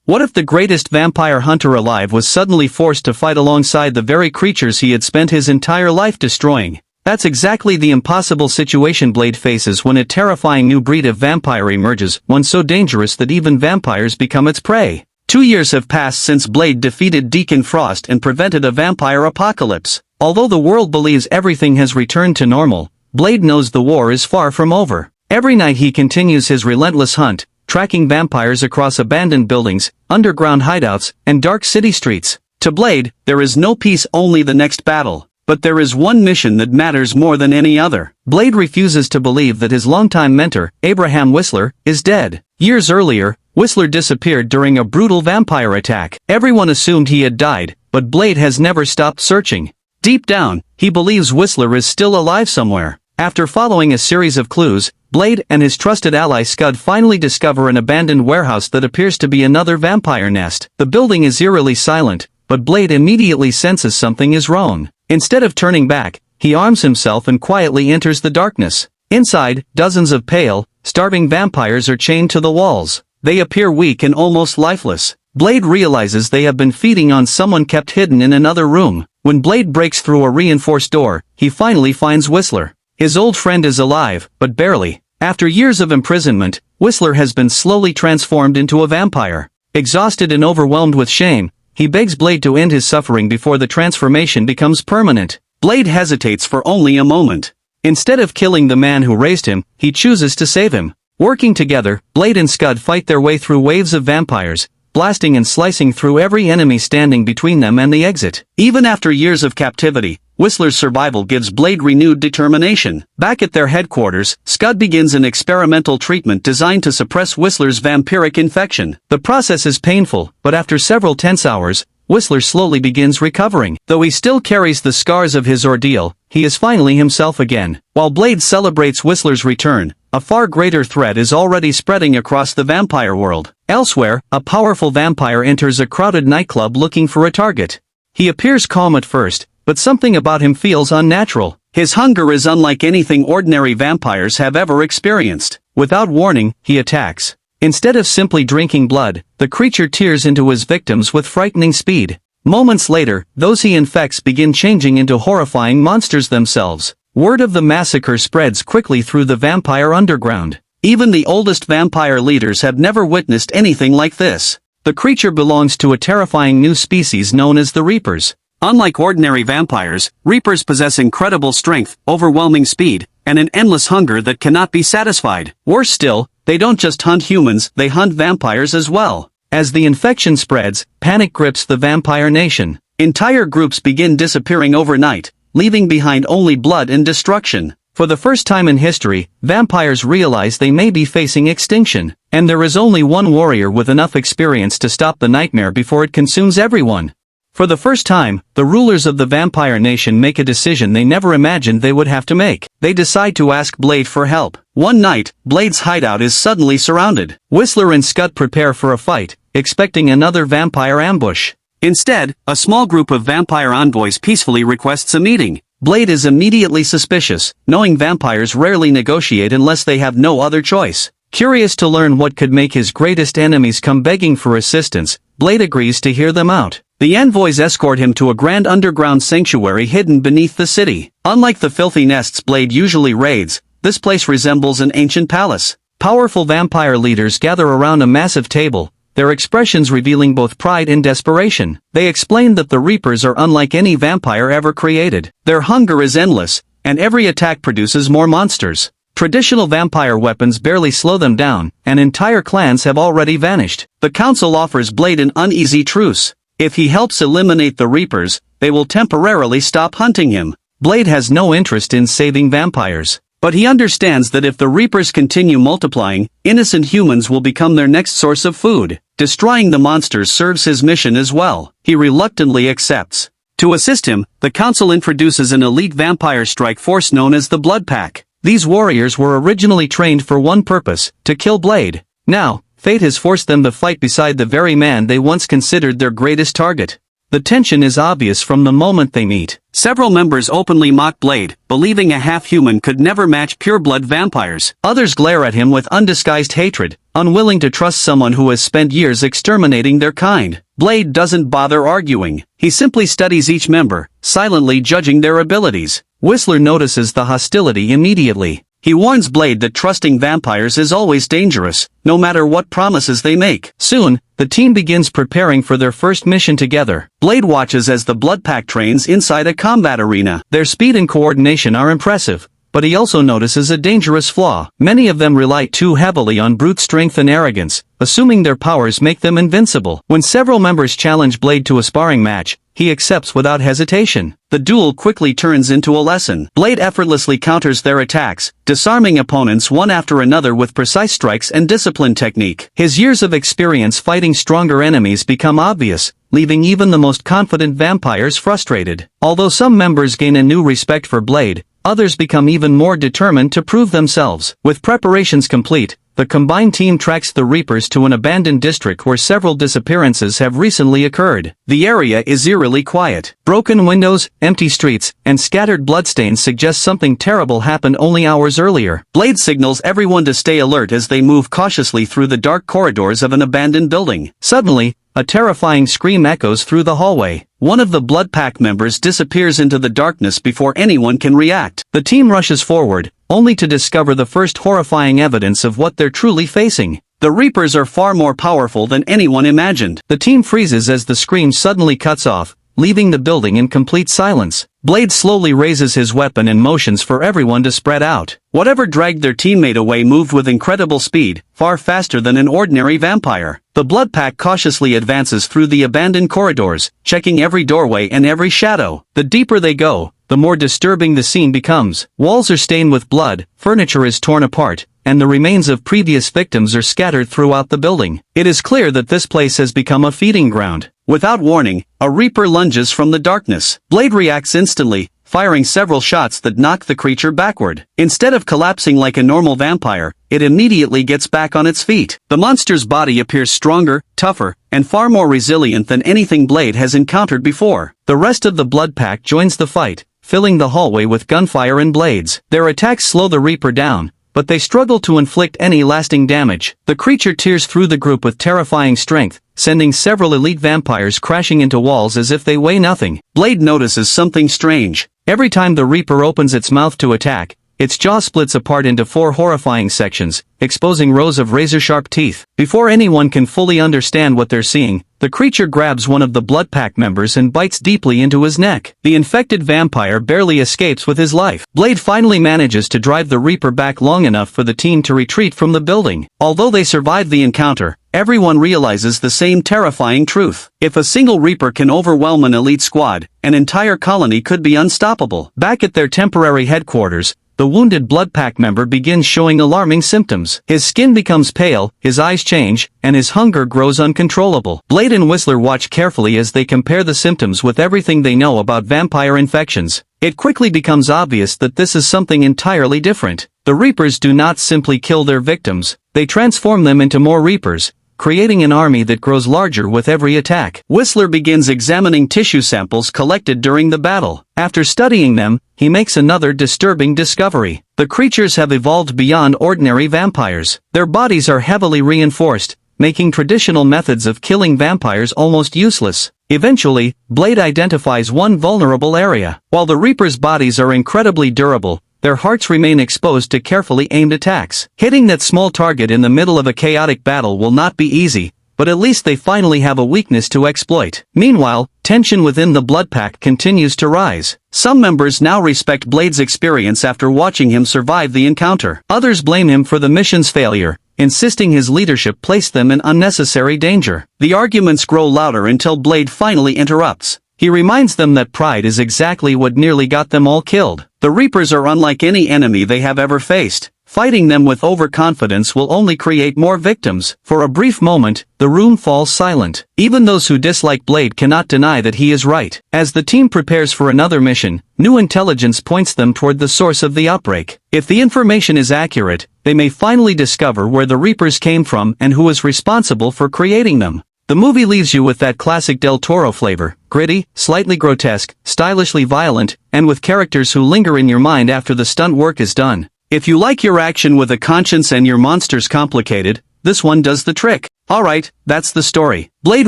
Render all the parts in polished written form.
What if the greatest vampire hunter alive was suddenly forced to fight alongside the very creatures he had spent his entire life destroying? That's exactly the impossible situation Blade faces when a terrifying new breed of vampire emerges, one so dangerous that even vampires become its prey. 2 years have passed since Blade defeated Deacon Frost and prevented a vampire apocalypse. Although the world believes everything has returned to normal, Blade knows the war is far from over. Every night he continues his relentless hunt, tracking vampires across abandoned buildings, underground hideouts, and dark city streets. To Blade, there is no peace, only the next battle. But there is one mission that matters more than any other. Blade refuses to believe that his longtime mentor, Abraham Whistler, is dead. Years earlier, Whistler disappeared during a brutal vampire attack. Everyone assumed he had died, but Blade has never stopped searching. Deep down, he believes Whistler is still alive somewhere. After following a series of clues, Blade and his trusted ally Scud finally discover an abandoned warehouse that appears to be another vampire nest. The building is eerily silent, but Blade immediately senses something is wrong. Instead of turning back, he arms himself and quietly enters the darkness. Inside, dozens of pale, starving vampires are chained to the walls. They appear weak and almost lifeless. Blade realizes they have been feeding on someone kept hidden in another room. When Blade breaks through a reinforced door, he finally finds Whistler. His old friend is alive, but barely. After years of imprisonment, Whistler has been slowly transformed into a vampire. Exhausted and overwhelmed with shame, he begs Blade to end his suffering before the transformation becomes permanent. Blade hesitates for only a moment. Instead of killing the man who raised him, he chooses to save him. Working together, Blade and Scud fight their way through waves of vampires, blasting and slicing through every enemy standing between them and the exit. Even after years of captivity, Whistler's survival gives Blade renewed determination. Back at their headquarters, Scud begins an experimental treatment designed to suppress Whistler's vampiric infection. The process is painful, but after several tense hours, Whistler slowly begins recovering. Though he still carries the scars of his ordeal, he is finally himself again. While Blade celebrates Whistler's return, a far greater threat is already spreading across the vampire world. Elsewhere, a powerful vampire enters a crowded nightclub looking for a target. He appears calm at first, but something about him feels unnatural. His hunger is unlike anything ordinary vampires have ever experienced. Without warning, he attacks. Instead of simply drinking blood, the creature tears into his victims with frightening speed. Moments later, those he infects begin changing into horrifying monsters themselves. Word of the massacre spreads quickly through the vampire underground. Even the oldest vampire leaders have never witnessed anything like this. The creature belongs to a terrifying new species known as the Reapers. Unlike ordinary vampires, Reapers possess incredible strength, overwhelming speed, and an endless hunger that cannot be satisfied. Worse still, they don't just hunt humans, they hunt vampires as well. As the infection spreads, panic grips the vampire nation. Entire groups begin disappearing overnight, leaving behind only blood and destruction. For the first time in history, vampires realize they may be facing extinction, and there is only one warrior with enough experience to stop the nightmare before it consumes everyone. For the first time, the rulers of the vampire nation make a decision they never imagined they would have to make. They decide to ask Blade for help. One night, Blade's hideout is suddenly surrounded. Whistler and Scud prepare for a fight, expecting another vampire ambush. Instead, a small group of vampire envoys peacefully requests a meeting. Blade is immediately suspicious, knowing vampires rarely negotiate unless they have no other choice. Curious to learn what could make his greatest enemies come begging for assistance, Blade agrees to hear them out. The envoys escort him to a grand underground sanctuary hidden beneath the city. Unlike the filthy nests Blade usually raids, this place resembles an ancient palace. Powerful vampire leaders gather around a massive table, their expressions revealing both pride and desperation. They explain that the Reapers are unlike any vampire ever created. Their hunger is endless, and every attack produces more monsters. Traditional vampire weapons barely slow them down, and entire clans have already vanished. The council offers Blade an uneasy truce. If he helps eliminate the Reapers, they will temporarily stop hunting him. Blade has no interest in saving vampires. But he understands that if the Reapers continue multiplying, innocent humans will become their next source of food. Destroying the monsters serves his mission as well. He reluctantly accepts. To assist him, the council introduces an elite vampire strike force known as the Blood Pack. These warriors were originally trained for one purpose, to kill Blade. Now, fate has forced them to fight beside the very man they once considered their greatest target. The tension is obvious from the moment they meet. Several members openly mock Blade, believing a half-human could never match pure-blood vampires. Others glare at him with undisguised hatred, unwilling to trust someone who has spent years exterminating their kind. Blade doesn't bother arguing. He simply studies each member, silently judging their abilities. Whistler notices the hostility immediately. He warns Blade that trusting vampires is always dangerous, no matter what promises they make. Soon, the team begins preparing for their first mission together. Blade watches as the Blood Pack trains inside a combat arena. Their speed and coordination are impressive, but he also notices a dangerous flaw. Many of them rely too heavily on brute strength and arrogance, assuming their powers make them invincible. When several members challenge Blade to a sparring match, he accepts without hesitation. The duel quickly turns into a lesson. Blade effortlessly counters their attacks, disarming opponents one after another with precise strikes and disciplined technique. His years of experience fighting stronger enemies become obvious, leaving even the most confident vampires frustrated. Although some members gain a new respect for Blade, others become even more determined to prove themselves. With preparations complete, the combined team tracks the Reapers to an abandoned district where several disappearances have recently occurred. The area is eerily quiet. Broken windows, empty streets, and scattered bloodstains suggest something terrible happened only hours earlier. Blade signals everyone to stay alert as they move cautiously through the dark corridors of an abandoned building. Suddenly, a terrifying scream echoes through the hallway. One of the Blood Pack members disappears into the darkness before anyone can react. The team rushes forward, only to discover the first horrifying evidence of what they're truly facing. The Reapers are far more powerful than anyone imagined. The team freezes as the scream suddenly cuts off, leaving the building in complete silence. Blade slowly raises his weapon and motions for everyone to spread out. Whatever dragged their teammate away moved with incredible speed, far faster than an ordinary vampire. The Blood Pack cautiously advances through the abandoned corridors, checking every doorway and every shadow. The deeper they go, the more disturbing the scene becomes. Walls are stained with blood, furniture is torn apart, and the remains of previous victims are scattered throughout the building. It is clear that this place has become a feeding ground. Without warning, a Reaper lunges from the darkness. Blade reacts instantly, firing several shots that knock the creature backward. Instead of collapsing like a normal vampire, it immediately gets back on its feet. The monster's body appears stronger, tougher, and far more resilient than anything Blade has encountered before. The rest of the Blood Pack joins the fight, filling the hallway with gunfire and blades. Their attacks slow the Reaper down, but they struggle to inflict any lasting damage. The creature tears through the group with terrifying strength, sending several elite vampires crashing into walls as if they weigh nothing. Blade notices something strange. Every time the Reaper opens its mouth to attack, its jaw splits apart into 4 horrifying sections, exposing rows of razor-sharp teeth. Before anyone can fully understand what they're seeing, the creature grabs one of the Blood Pack members and bites deeply into his neck. The infected vampire barely escapes with his life. Blade finally manages to drive the Reaper back long enough for the team to retreat from the building. Although they survive the encounter, everyone realizes the same terrifying truth. If a single Reaper can overwhelm an elite squad, an entire colony could be unstoppable. Back at their temporary headquarters, the wounded Blood Pack member begins showing alarming symptoms. His skin becomes pale, his eyes change, and his hunger grows uncontrollable. Blade and Whistler watch carefully as they compare the symptoms with everything they know about vampire infections. It quickly becomes obvious that this is something entirely different. The Reapers do not simply kill their victims, they transform them into more Reapers, creating an army that grows larger with every attack. Whistler begins examining tissue samples collected during the battle. After studying them, he makes another disturbing discovery. The creatures have evolved beyond ordinary vampires. Their bodies are heavily reinforced, making traditional methods of killing vampires almost useless. Eventually, Blade identifies one vulnerable area. While the Reapers' bodies are incredibly durable, their hearts remain exposed to carefully aimed attacks. Hitting that small target in the middle of a chaotic battle will not be easy, but at least they finally have a weakness to exploit. Meanwhile, tension within the Blood Pack continues to rise. Some members now respect Blade's experience after watching him survive the encounter. Others blame him for the mission's failure, insisting his leadership placed them in unnecessary danger. The arguments grow louder until Blade finally interrupts. He reminds them that pride is exactly what nearly got them all killed. The Reapers are unlike any enemy they have ever faced. Fighting them with overconfidence will only create more victims. For a brief moment, the room falls silent. Even those who dislike Blade cannot deny that he is right. As the team prepares for another mission, new intelligence points them toward the source of the outbreak. If the information is accurate, they may finally discover where the Reapers came from and who is responsible for creating them. The movie leaves you with that classic Del Toro flavor, gritty, slightly grotesque, stylishly violent, and with characters who linger in your mind after the stunt work is done. If you like your action with a conscience and your monsters complicated, this one does the trick. Alright, that's the story. Blade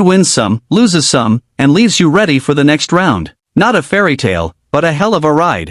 wins some, loses some, and leaves you ready for the next round. Not a fairy tale, but a hell of a ride.